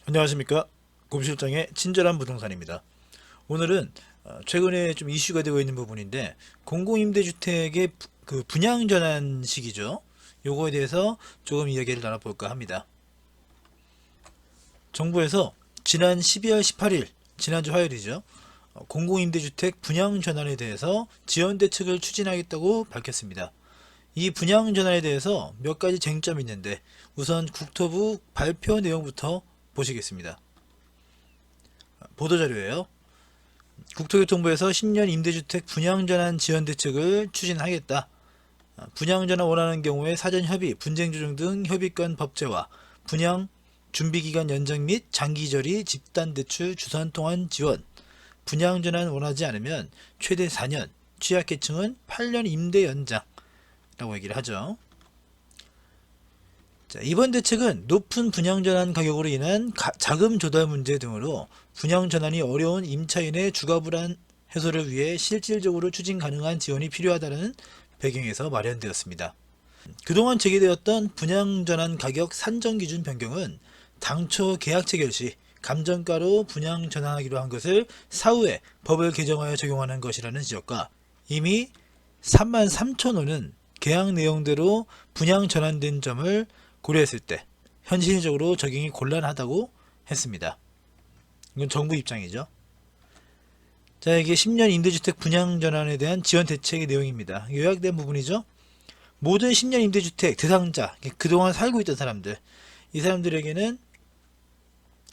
안녕하십니까, 곰실장의 친절한 부동산입니다. 오늘은 최근에 좀 이슈가 되고 있는 부분인데, 공공임대주택의 그 분양 전환 시기죠. 요거에 대해서 조금 이야기를 나눠볼까 합니다. 정부에서 지난 12월 18일, 지난주 화요일이죠, 공공임대주택 분양 전환에 대해서 지원 대책을 추진하겠다고 밝혔습니다. 이 분양 전환에 대해서 몇 가지 쟁점이 있는데, 우선 국토부 발표 내용부터 보시겠습니다. 보도자료예요. 국토교통부에서 10년 임대주택 분양전환 지원대책을 추진하겠다. 분양전환 원하는 경우에 사전협의, 분쟁조정 등 협의권 법제화, 분양 준비기간 연장 및 장기저리 집단대출 주선통한 지원, 분양전환 원하지 않으면 최대 4년, 취약계층은 8년 임대 연장라고 얘기를 하죠. 자, 이번 대책은 높은 분양전환 가격으로 인한 자금 조달 문제 등으로 분양전환이 어려운 임차인의 주거불안 해소를 위해 실질적으로 추진 가능한 지원이 필요하다는 배경에서 마련되었습니다. 그동안 제기되었던 분양전환 가격 산정기준 변경은 당초 계약 체결 시 감정가로 분양전환하기로 한 것을 사후에 법을 개정하여 적용하는 것이라는 지적과 이미 33,000호는 계약 내용대로 분양 전환된 점을 고려했을 때 현실적으로 적용이 곤란하다고 했습니다. 이건 정부 입장이죠. 자, 이게 10년 임대주택 분양 전환에 대한 지원 대책의 내용입니다. 요약된 부분이죠. 모든 10년 임대주택 대상자, 그동안 살고 있던 사람들, 이 사람들에게는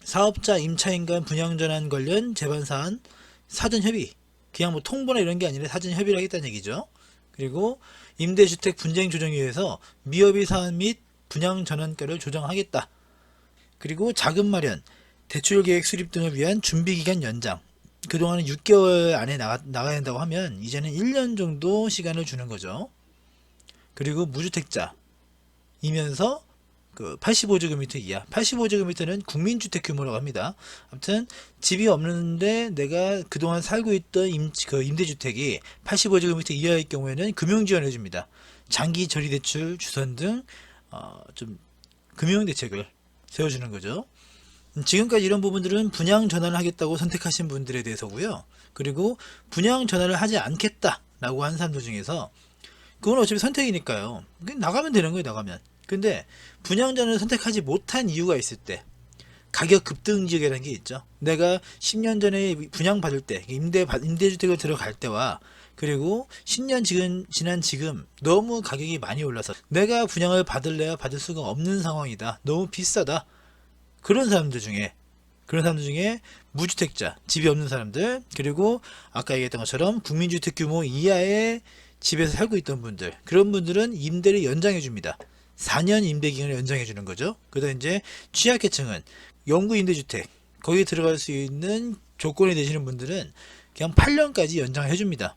사업자 임차인 간 분양 전환 관련 제반 사안 사전 협의, 그냥 뭐 통보나 이런 게 아니라 사전 협의를 하겠다는 얘기죠. 그리고 임대주택 분쟁 조정위에서 미협의 사안 및 분양 전환가를 조정하겠다. 그리고 자금 마련, 대출 계획 수립 등을 위한 준비기간 연장. 그동안은 6개월 안에 나가야 한다고 하면 이제는 1년 정도 시간을 주는 거죠. 그리고 무주택자이면서 그 85제곱미터 이하, 85제곱미터는 국민주택 규모라고 합니다. 아무튼 집이 없는데 내가 그동안 살고 있던 임대주택이 85제곱미터 이하일 경우에는 금융지원을 해줍니다. 장기 저리대출 주선 등 좀 금융대책을 세워주는 거죠. 지금까지 이런 부분들은 분양 전환을 하겠다고 선택하신 분들에 대해서고요. 그리고 분양 전환을 하지 않겠다라고 한 사람들 중에서 그건 어차피 선택이니까요. 나가면 되는 거예요, 나가면. 근데 분양 전환을 선택하지 못한 이유가 있을 때 가격 급등 지역이라는 게 있죠. 내가 10년 전에 분양 받을 때 임대주택을 들어갈 때와 그리고 10년 지난 지금 너무 가격이 많이 올라서 내가 분양을 받을래야 받을 수가 없는 상황이다. 너무 비싸다. 그런 사람들 중에 무주택자, 집이 없는 사람들, 그리고 아까 얘기했던 것처럼 국민주택 규모 이하의 집에서 살고 있던 분들, 그런 분들은 임대를 연장해 줍니다. 4년 임대 기간을 연장해 주는 거죠. 그다음 이제 취약계층은 영구 임대주택 거기 들어갈 수 있는 조건이 되시는 분들은 그냥 8년까지 연장해 줍니다.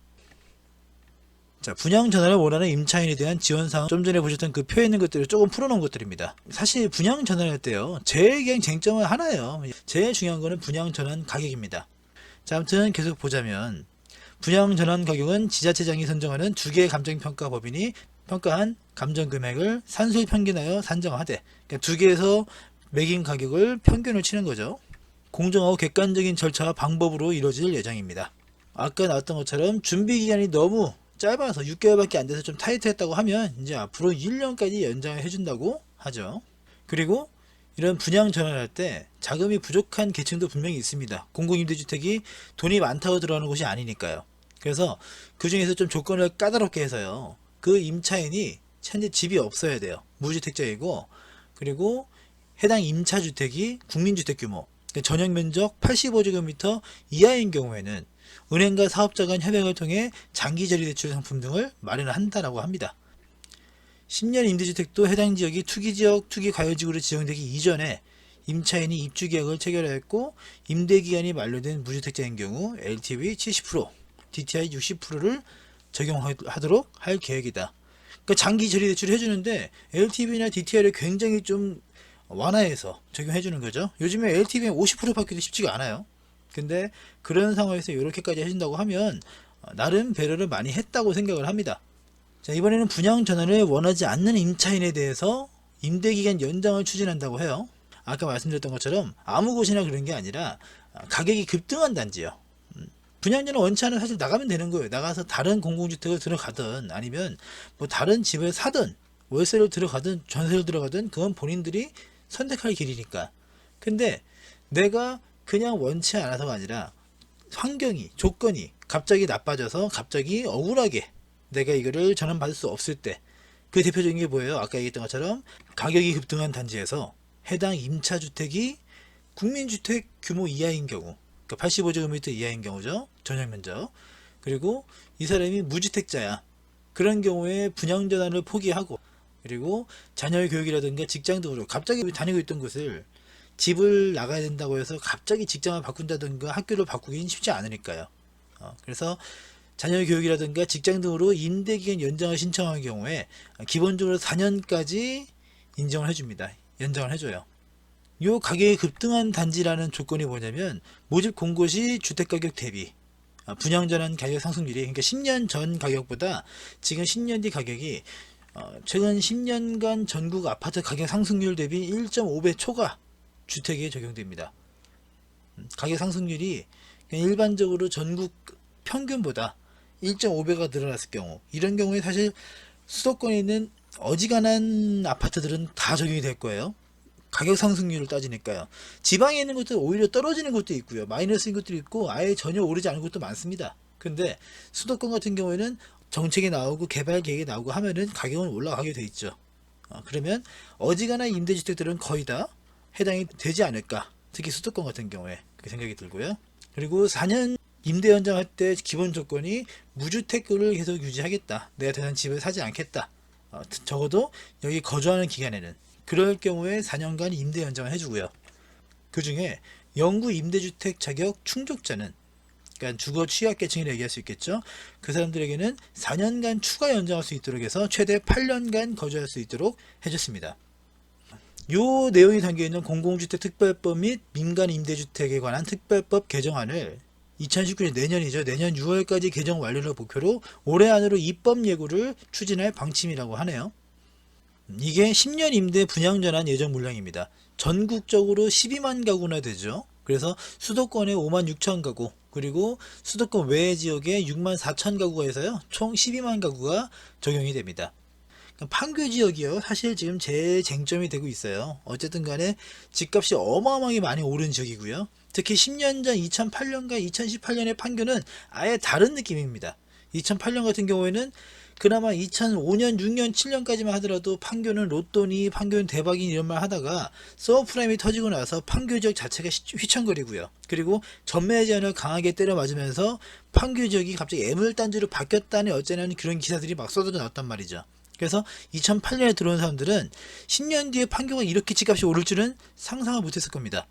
자, 분양 전환을 원하는 임차인에 대한 지원 사항, 좀 전에 보셨던 그 표에 있는 것들을 조금 풀어놓은 것들입니다. 사실 분양 전환할 때요, 제일 그냥 쟁점은 하나예요. 제일 중요한 거는 분양 전환 가격입니다. 자, 아무튼 계속 보자면 분양 전환 가격은 지자체장이 선정하는 두 개의 감정평가 법인이 평가한 감정 금액을 산술 평균하여 산정하되, 그러니까 두 개에서 매긴 가격을 평균을 치는 거죠. 공정하고 객관적인 절차와 방법으로 이루어질 예정입니다. 아까 나왔던 것처럼 준비 기간이 너무 짧아서 6개월밖에 안 돼서 좀 타이트했다고 하면 이제 앞으로 1년까지 연장을 해준다고 하죠. 그리고 이런 분양 전환할 때 자금이 부족한 계층도 분명히 있습니다. 공공임대주택이 돈이 많다고 들어가는 곳이 아니니까요. 그래서 그 중에서 좀 조건을 까다롭게 해서요, 그 임차인이 현재 집이 없어야 돼요. 무주택자이고, 그리고 해당 임차주택이 국민주택 규모, 전용 면적 85제곱미터 이하인 경우에는 은행과 사업자 간 협약을 통해 장기저리 대출 상품 등을 마련한다라고 합니다. 10년 임대주택도 해당 지역이 투기지역, 투기과열지구로 지정되기 이전에 임차인이 입주계약을 체결하였고 임대기간이 만료된 무주택자인 경우 LTV 70%, DTI 60%를 적용하도록 할 계획이다. 그러니까 장기 저리 대출을 해주는데 LTV나 DTI를 굉장히 좀 완화해서 적용해주는 거죠. 요즘에 LTV는 50% 받기도 쉽지가 않아요. 근데 그런 상황에서 이렇게까지 해준다고 하면 나름 배려를 많이 했다고 생각을 합니다. 자, 이번에는 분양 전환을 원하지 않는 임차인에 대해서 임대기간 연장을 추진한다고 해요. 아까 말씀드렸던 것처럼 아무 곳이나 그런 게 아니라 가격이 급등한 단지요. 분양자는 원치 않으면 사실 나가면 되는 거예요. 나가서 다른 공공주택을 들어가든 아니면 뭐 다른 집을 사든 월세를 들어가든 전세를 들어가든 그건 본인들이 선택할 길이니까. 근데 내가 그냥 원치 않아서가 아니라 환경이 조건이 갑자기 나빠져서 갑자기 억울하게 내가 이거를 전환받을 수 없을 때 그 대표적인 게 뭐예요? 아까 얘기했던 것처럼 가격이 급등한 단지에서 해당 임차주택이 국민주택 규모 이하인 경우, 그러니까 85제곱미터 이하인 경우죠. 전용 면적. 그리고 이 사람이 무주택자야. 그런 경우에 분양 전환을 포기하고, 그리고 자녀의 교육이라든가 직장 등으로 갑자기 다니고 있던 곳을 집을 나가야 된다고 해서 갑자기 직장을 바꾼다든가 학교를 바꾸기는 쉽지 않으니까요. 그래서 자녀의 교육이라든가 직장 등으로 임대기간 연장을 신청한 경우에 기본적으로 4년까지 인정을 해줍니다. 연장을 해줘요. 요 가격이 급등한 단지라는 조건이 뭐냐면 모집 공고 시 주택가격 대비 분양전환 가격 상승률이, 그러니까 10년 전 가격보다 지금 10년 뒤 가격이 최근 10년간 전국 아파트 가격 상승률 대비 1.5배 초과 주택에 적용됩니다. 가격 상승률이 일반적으로 전국 평균보다 1.5배가 늘어났을 경우, 이런 경우에 사실 수도권에 있는 어지간한 아파트들은 다 적용이 될 거예요. 가격 상승률을 따지니까요. 지방에 있는 것도 오히려 떨어지는 것도 있고요. 마이너스인 것도 있고 아예 전혀 오르지 않은 것도 많습니다. 근데 수도권 같은 경우에는 정책이 나오고 개발 계획이 나오고 하면은 가격은 올라가게 돼 있죠. 그러면 어지간한 임대주택들은 거의 다 해당이 되지 않을까. 특히 수도권 같은 경우에 그렇게 생각이 들고요. 그리고 4년 임대 연장할 때 기본 조건이 무주택을 계속 유지하겠다. 내가 더 이상 집을 사지 않겠다. 적어도 여기 거주하는 기간에는. 그럴 경우에 4년간 임대 연장을 해주고요. 그 중에 영구 임대주택 자격 충족자는, 그러니까 주거 취약계층이라 얘기할 수 있겠죠. 그 사람들에게는 4년간 추가 연장할 수 있도록 해서 최대 8년간 거주할 수 있도록 해줬습니다. 요 내용이 담겨있는 공공주택 특별법 및 민간 임대주택에 관한 특별법 개정안을 2019년 내년이죠. 내년 6월까지 개정 완료를 목표로 올해 안으로 입법 예고를 추진할 방침이라고 하네요. 이게 10년 임대 분양전환 예정 물량입니다. 전국적으로 12만 가구나 되죠. 그래서 수도권에 5만 6천 가구, 그리고 수도권 외 지역에 6만 4천 가구가 해서요. 총 12만 가구가 적용이 됩니다. 판교 지역이요. 사실 지금 제일 쟁점이 되고 있어요. 어쨌든 간에 집값이 어마어마하게 많이 오른 지역이고요. 특히 10년 전 2008년과 2018년의 판교는 아예 다른 느낌입니다. 2008년 같은 경우에는 그나마 2005년, 6년, 7년까지만 하더라도 판교는 로또니 판교는 대박이니 이런 말 하다가 서브프라임이 터지고 나서 판교 지역 자체가 휘청거리고요. 그리고 전매 제한을 강하게 때려 맞으면서 판교 지역이 갑자기 애물단지로 바뀌었다는 어쩌냐는 그런 기사들이 막 쏟아져 나왔단 말이죠. 그래서 2008년에 들어온 사람들은 10년 뒤에 판교가 이렇게 집값이 오를 줄은 상상을 못했을 겁니다.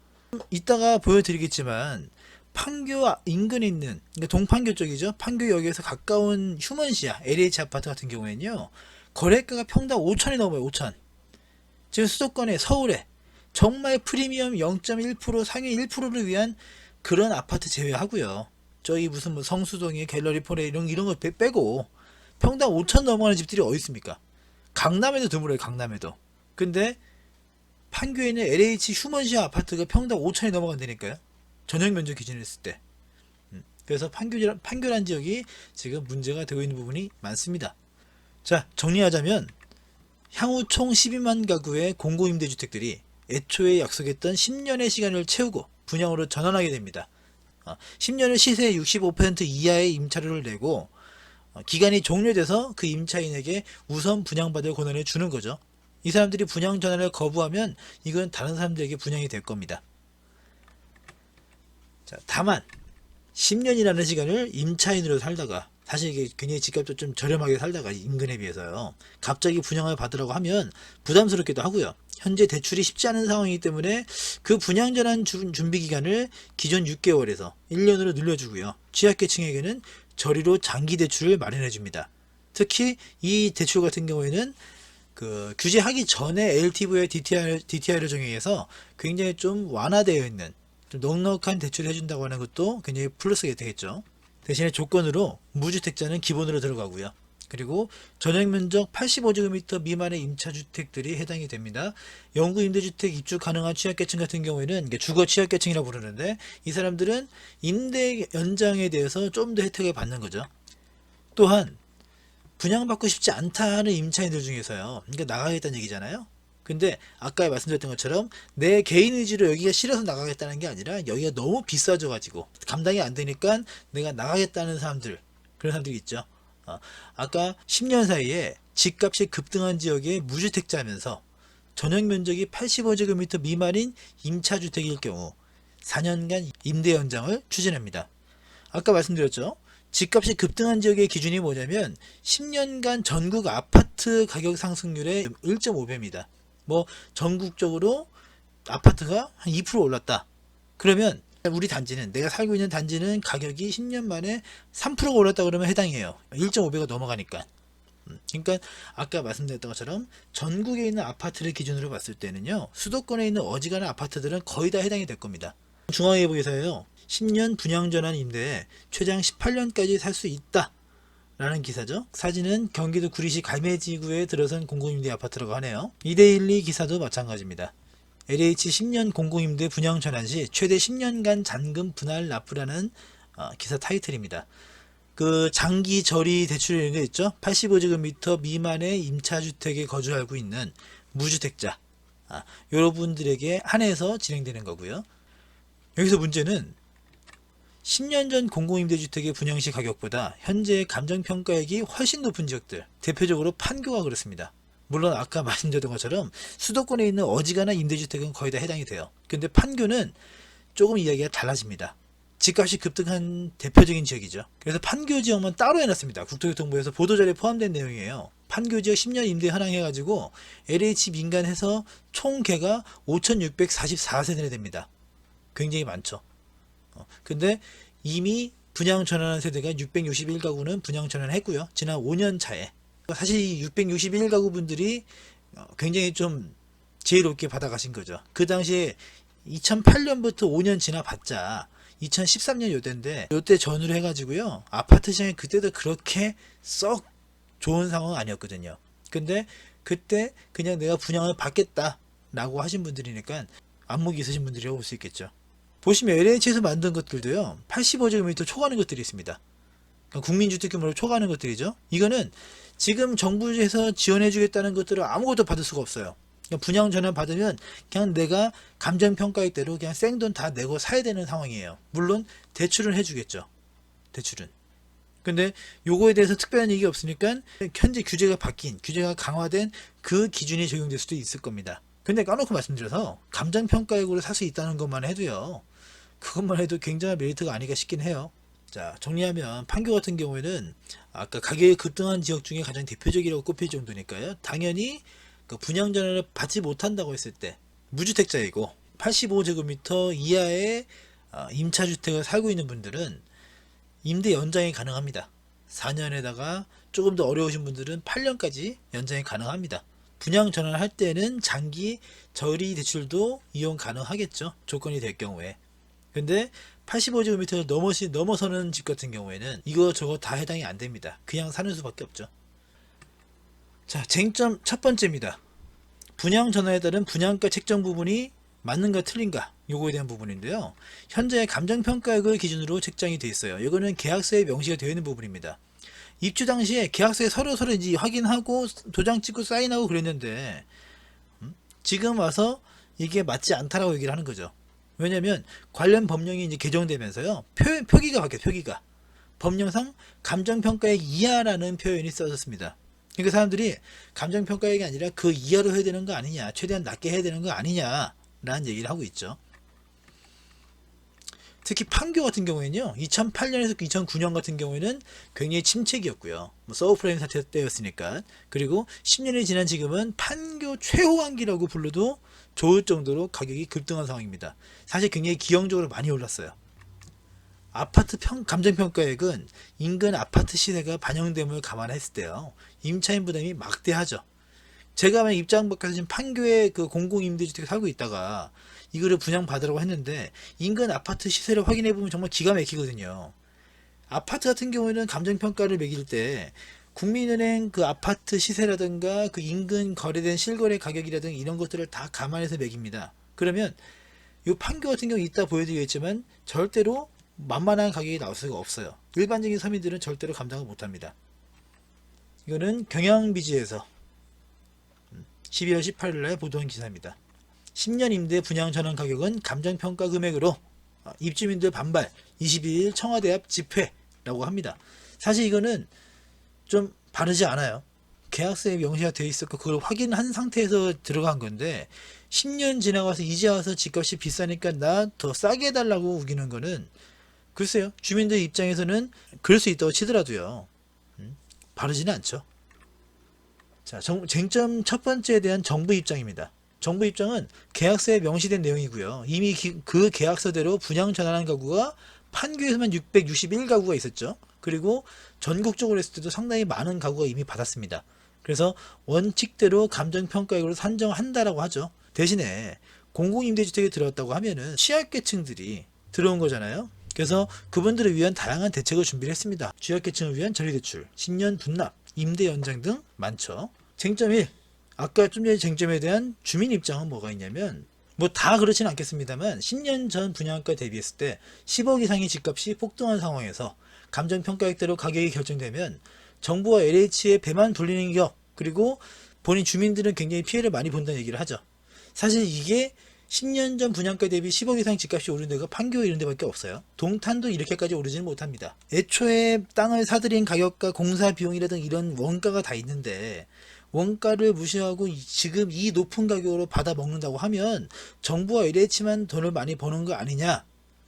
이따가 보여드리겠지만 판교 인근에 있는, 그러니까 동판교 쪽이죠. 판교역에서 가까운 휴먼시아 LH 아파트 같은 경우에는요, 거래가가 평당 5천이 넘어요. 5천. 지금 수도권에, 서울에 정말 프리미엄 0.1% 상위 1%를 위한 그런 아파트 제외하고요. 저기 무슨 뭐 성수동에 갤러리 폴에 이런 거 빼고 평당 5천 넘어가는 집들이 어디 있습니까? 강남에도 드물어요. 강남에도. 근데 판교에 있는 LH 휴먼시아 아파트가 평당 5천이 넘어간다니까요. 전용 면적 기준으로 했을 때. 그래서 판교란 지역이 지금 문제가 되고 있는 부분이 많습니다. 자, 정리하자면 향후 총 12만 가구의 공공임대주택들이 애초에 약속했던 10년의 시간을 채우고 분양으로 전환하게 됩니다. 10년을 시세 65% 이하의 임차료를 내고 기간이 종료돼서 그 임차인에게 우선 분양받을 권한을 주는 거죠. 이 사람들이 분양 전환을 거부하면 이건 다른 사람들에게 분양이 될 겁니다. 자, 다만 10년이라는 시간을 임차인으로 살다가, 사실 이게 굉장히 집값도 좀 저렴하게 살다가 인근에 비해서요, 갑자기 분양을 받으라고 하면 부담스럽기도 하고요. 현재 대출이 쉽지 않은 상황이기 때문에 그 분양 전환 준비 기간을 기존 6개월에서 1년으로 늘려주고요. 취약계층에게는 저리로 장기 대출을 마련해 줍니다. 특히 이 대출 같은 경우에는 그 규제하기 전에 LTV와 DTI를 적용해서 굉장히 좀 완화되어 있는, 좀 넉넉한 대출을 해준다고 하는 것도 굉장히 플러스가 되겠죠. 대신에 조건으로 무주택자는 기본으로 들어가고요. 그리고 전용면적 85제곱미터 미만의 임차주택들이 해당이 됩니다. 영구 임대주택 입주 가능한 취약계층 같은 경우에는 주거 취약계층이라고 부르는데, 이 사람들은 임대 연장에 대해서 좀 더 혜택을 받는 거죠. 또한 분양받고 싶지 않다 하는 임차인들 중에서요, 그러니까 나가겠다는 얘기잖아요. 근데 아까 말씀드렸던 것처럼 내 개인 의지로 여기가 싫어서 나가겠다는 게 아니라 여기가 너무 비싸져 가지고 감당이 안 되니까 내가 나가겠다는 사람들, 그런 사람들이 있죠. 아까 10년 사이에 집값이 급등한 지역의 무주택자면서 전용 면적이 85제곱미터 미만인 임차주택일 경우 4년간 임대 연장을 추진합니다. 아까 말씀드렸죠. 집값이 급등한 지역의 기준이 뭐냐면 10년간 전국 아파트 가격 상승률의 1.5배입니다. 뭐 전국적으로 아파트가 한 2% 올랐다. 그러면 우리 단지는, 내가 살고 있는 단지는 가격이 10년 만에 3%가 올랐다 그러면 해당해요. 1.5배가 넘어가니까. 그러니까 아까 말씀드렸던 것처럼 전국에 있는 아파트를 기준으로 봤을 때는요, 수도권에 있는 어지간한 아파트들은 거의 다 해당이 될 겁니다. 중앙일보에서요, 10년 분양전환 임대에 최장 18년까지 살 수 있다 라는 기사죠. 사진은 경기도 구리시 갈매지구에 들어선 공공임대 아파트라고 하네요. 이데일리 기사도 마찬가지입니다. LH 10년 공공임대 분양 전환 시 최대 10년간 잔금 분할 납부라는 기사 타이틀입니다. 그 장기 저리 대출이라는 게 있죠. 85제곱미터 미만의 임차주택에 거주하고 있는 무주택자, 여러분들에게 한해서 진행되는 거고요. 여기서 문제는 10년 전 공공임대주택의 분양시 가격보다 현재 감정평가액이 훨씬 높은 지역들, 대표적으로 판교가 그렇습니다. 물론 아까 말씀드렸던 것처럼 수도권에 있는 어지간한 임대주택은 거의 다 해당이 돼요. 근데 판교는 조금 이야기가 달라집니다. 집값이 급등한 대표적인 지역이죠. 그래서 판교 지역만 따로 해놨습니다. 국토교통부에서 보도자료에 포함된 내용이에요. 판교 지역 10년 임대 현황해가지고 LH 민간해서 총 개가 5,644세대나 됩니다. 굉장히 많죠. 근데 이미 분양 전환한 세대가 661가구는 분양 전환했고요. 지난 5년 차에. 사실 이 661가구 분들이 굉장히 좀 지혜롭게 받아가신 거죠. 그 당시에 2008년부터 5년 지나봤자 2013년 요때인데, 요때 전후로 해가지고요, 아파트 시장이 그때도 그렇게 썩 좋은 상황은 아니었거든요. 근데 그때 그냥 내가 분양을 받겠다 라고 하신 분들이니까 안목이 있으신 분들이라고 볼 수 있겠죠. 보시면 LH에서 만든 것들도요, 85제곱미터 초과하는 것들이 있습니다. 그러니까 국민주택 규모로 초과하는 것들이죠. 이거는 지금 정부에서 지원해주겠다는 것들을 아무것도 받을 수가 없어요. 그냥 분양 전환 받으면 그냥 내가 감정평가액대로 그냥 생돈 다 내고 사야 되는 상황이에요. 물론 대출은 해주겠죠. 대출은. 근데 요거에 대해서 특별한 얘기가 없으니까 현재 규제가 바뀐, 규제가 강화된 그 기준이 적용될 수도 있을 겁니다. 근데 까놓고 말씀드려서 감정평가액으로 살 수 있다는 것만 해도요, 그것만 해도 굉장한 메리트가 아닌가 싶긴 해요. 자, 정리하면 판교 같은 경우에는 아까 가격이 급등한 지역 중에 가장 대표적이라고 꼽힐 정도니까요. 당연히 그 분양 전환을 받지 못한다고 했을 때 무주택자이고 85제곱미터 이하의 임차주택을 살고 있는 분들은 임대 연장이 가능합니다. 4년에다가 조금 더 어려우신 분들은 8년까지 연장이 가능합니다. 분양 전환할 때는 장기 저리 대출도 이용 가능하겠죠. 조건이 될 경우에. 근데 85제곱미터를 넘어서는 집 같은 경우에는 이거 저거 다 해당이 안 됩니다. 그냥 사는 수밖에 없죠. 자, 쟁점 첫 번째입니다. 분양 전환에 따른 분양가 책정 부분이 맞는가 틀린가, 요거에 대한 부분인데요. 현재 감정평가액을 기준으로 책정이 되어 있어요. 이거는 계약서에 명시가 되어 있는 부분입니다. 입주 당시에 계약서에 서로 이제 확인하고 도장 찍고 사인하고 그랬는데, 지금 와서 이게 맞지 않다라고 얘기를 하는 거죠. 왜냐면 관련 법령이 이제 개정되면서요, 표기가 바뀌어요. 표기가 법령상 감정평가액 이하라는 표현이 써졌습니다. 그러니까 사람들이 감정평가액이 아니라 그 이하로 해야 되는 거 아니냐, 최대한 낮게 해야 되는 거 아니냐 라는 얘기를 하고 있죠. 특히 판교 같은 경우에는요, 2008년에서 2009년 같은 경우에는 굉장히 침체기였고요. 서브프라임 사태 때였으니까. 그리고 10년이 지난 지금은 판교 최호황기라고 불러도 좋을 정도로 가격이 급등한 상황입니다. 사실 굉장히 기형적으로 많이 올랐어요. 아파트 감정평가액은 인근 아파트 시세가 반영됨을 감안했을 때요, 임차인 부담이 막대하죠. 제가 만약 입장 밖에서 지금 판교에 그 공공임대주택에 살고 있다가 이거를 분양받으라고 했는데 인근 아파트 시세를 확인해 보면 정말 기가 막히거든요. 아파트 같은 경우에는 감정평가를 매길 때 국민은행 그 아파트 시세라든가 그 인근 거래된 실거래 가격이라든가 이런 것들을 다 감안해서 매깁니다. 그러면 이 판교 같은 경우 이따 보여드리겠지만 절대로 만만한 가격이 나올 수가 없어요. 일반적인 서민들은 절대로 감당을 못합니다. 이거는 경향비지에서 12월 18일날 보도한 기사입니다. 10년 임대 분양 전환 가격은 감정평가 금액으로 입주민들 반발 22일 청와대 앞 집회라고 합니다. 사실 이거는 좀 바르지 않아요. 계약서에 명시가 되어 있었고 그걸 확인한 상태에서 들어간 건데 10년 지나가서 이제 와서 집값이 비싸니까 나 더 싸게 해달라고 우기는 거는 글쎄요. 주민들 입장에서는 그럴 수 있다고 치더라도요. 바르지는 않죠. 자, 쟁점 첫 번째에 대한 정부 입장입니다. 정부 입장은 계약서에 명시된 내용이고요. 이미 그 계약서대로 분양 전환한 가구가 판교에서만 661가구가 있었죠. 그리고 전국적으로 했을 때도 상당히 많은 가구가 이미 받았습니다. 그래서 원칙대로 감정평가액으로 산정한다라고 하죠. 대신에 공공임대주택에 들어왔다고 하면은 취약계층들이 들어온 거잖아요. 그래서 그분들을 위한 다양한 대책을 준비를 했습니다. 취약계층을 위한 전리대출, 10년 분납, 임대 연장 등 많죠. 쟁점 1. 아까 좀 전에 쟁점에 대한 주민 입장은 뭐가 있냐면 뭐 다 그렇지는 않겠습니다만 10년 전 분양가 대비했을 때 10억 이상의 집값이 폭등한 상황에서 감정평가액대로 가격이 결정되면 정부와 LH의 배만 돌리는 격 그리고 본인 주민들은 굉장히 피해를 많이 본다는 얘기를 하죠. 사실 이게 10년 전 분양가 대비 10억 이상 집값이 오른 데가 판교 이런 데밖에 없어요. 동탄도 이렇게까지 오르지는 못합니다. 애초에 땅을 사들인 가격과 공사 비용이라든 이런 원가가 다 있는데 원가를 무시하고 지금 이 높은 가격으로 받아 먹는다고 하면 정부와 LH만 돈을 많이 버는 거 아니냐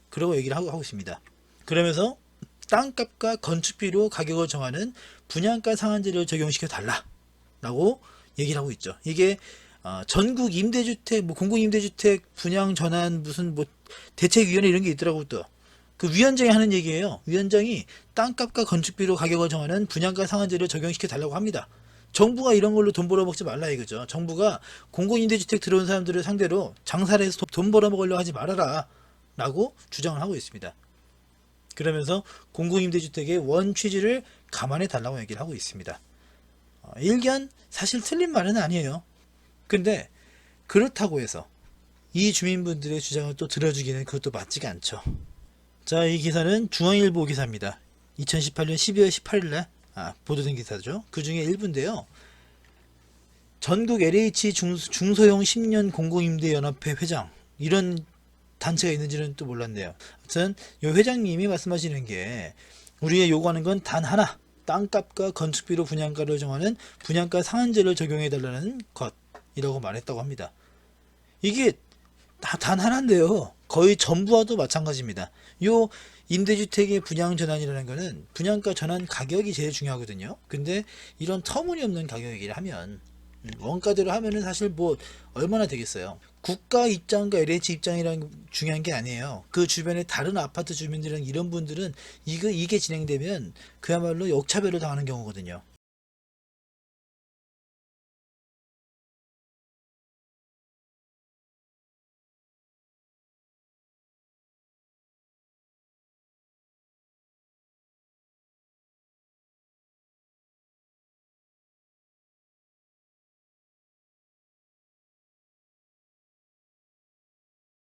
그러고 얘기를 하고 있습니다. 그러면서 땅값과 건축비로 가격을 정하는 분양가 상한제를 적용시켜 달라 라고 얘기를 하고 있죠. 이게 전국 임대주택, 공공임대주택 분양 전환 무슨 대책위원회 이런 게 있더라고 또. 그 위원장이 하는 얘기예요. 위원장이 땅값과 건축비로 가격을 정하는 분양가 상한제를 적용시켜 달라고 합니다. 정부가 이런 걸로 돈 벌어먹지 말라 이거죠. 정부가 공공임대주택 들어온 사람들을 상대로 장사를 해서 돈 벌어먹으려고 하지 말아라 라고 주장을 하고 있습니다. 그러면서 공공임대주택의 원 취지를 감안해 달라고 얘기를 하고 있습니다. 일견 사실 틀린 말은 아니에요. 근데 그렇다고 해서 이 주민분들의 주장을 또 들어주기는 그것도 맞지가 않죠. 자, 이 기사는 중앙일보 기사입니다. 2018년 12월 18일날 보도된 기사죠. 그 중에 일부인데요. 전국 LH 중소형 10년 공공임대연합회 회장 이런 단체가 있는지는 또 몰랐네요. 아무튼 이 회장님이 말씀하시는 게 우리가 요구하는 건 단 하나 땅값과 건축비로 분양가를 정하는 분양가 상한제를 적용해달라는 것이라고 말했다고 합니다. 이게 단 하나인데요. 거의 전부와도 마찬가지입니다. 요 임대주택의 분양 전환이라는 거는 분양가 전환 가격이 제일 중요하거든요. 근데 이런 터무니없는 가격 얘기를 하면 원가대로 하면은 사실 얼마나 되겠어요. 국가 입장과 LH 입장이랑 중요한 게 아니에요. 그 주변에 다른 아파트 주민들이랑 이런 분들은 이게 진행되면 그야말로 역차별을 당하는 경우거든요.